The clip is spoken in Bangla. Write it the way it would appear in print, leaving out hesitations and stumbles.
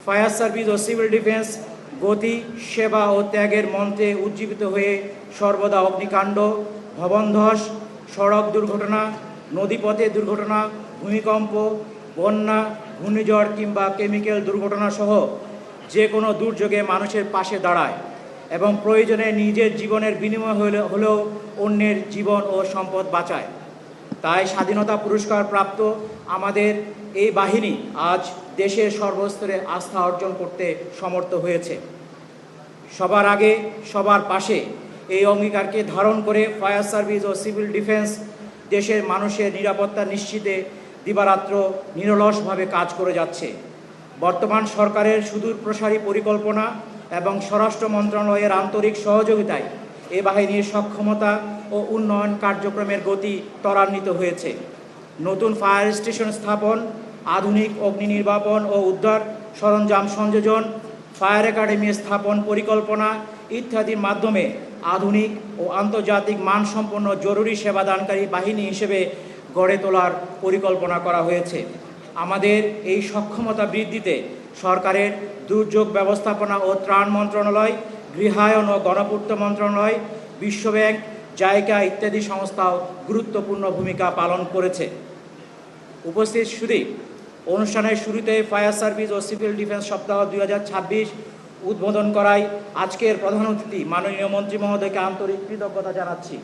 ফায়ার সার্ভিস ও সিভিল ডিফেন্স গতি, সেবা ও ত্যাগের মন্ত্রে উজ্জীবিত হয়ে সর্বদা অগ্নিকাণ্ড, ভবন ধস, সড়ক দুর্ঘটনা, নদীপথে দুর্ঘটনা, ভূমিকম্প, বন্যা, ঘূর্ণিঝড় কিংবা কেমিক্যাল দুর্ঘটনা সহ যে কোনো দুর্যোগে মানুষের পাশে দাঁড়ায় এবং প্রয়োজনে নিজের জীবনের বিনিময় হলেও অন্যের জীবন ও সম্পদ বাঁচায়। তাই স্বাধীনতা পুরস্কার প্রাপ্ত আমাদের এই বাহিনী আজ দেশের সর্বস্তরে আস্থা অর্জন করতে সমর্থ হয়েছে। সবার আগে, সবার পাশে এই অঙ্গীকারকে ধারণ করে ফায়ার সার্ভিস ও সিভিল ডিফেন্স দেশের মানুষের নিরাপত্তা নিশ্চিতে দিবারাত্র নিরলসভাবে কাজ করে যাচ্ছে। বর্তমান সরকারের সুদূর প্রসারী পরিকল্পনা এবং স্বরাষ্ট্র মন্ত্রণালয়ের আন্তরিক সহযোগিতায় এ বাহিনীর সক্ষমতা ও উন্নয়ন কার্যক্রমের গতি ত্বরান্বিত হয়েছে। নতুন ফায়ার স্টেশন স্থাপন, আধুনিক অগ্নি নির্বাপন ও উদ্ধার সরঞ্জাম সংযোজন, ফায়ার একাডেমি স্থাপন পরিকল্পনা ইত্যাদির মাধ্যমে আধুনিক ও আন্তর্জাতিক মানসম্পন্ন জরুরি সেবাদানকারী বাহিনী হিসেবে গড়ে তোলার পরিকল্পনা করা হয়েছে। আমাদের এই সক্ষমতা বৃদ্ধিতে সরকারের দুর্যোগ ব্যবস্থাপনা ও ত্রাণ মন্ত্রণালয়, গৃহায়ন ও গণপূর্ত মন্ত্রণালয়, বিশ্বব্যাংক, জাইকা ইত্যাদি সংস্থাও গুরুত্বপূর্ণ ভূমিকা পালন করেছে। উপস্থিত সুধী, অনুষ্ঠানের শুরুতে ফায়ার সার্ভিস ও সিভিল ডিফেন্স সপ্তাহ 2026 উদ্বোধন করায় আজকের প্রধান অতিথি মাননীয় মন্ত্রী মহোদয়কে আন্তরিক কৃতজ্ঞতা জানাচ্ছি।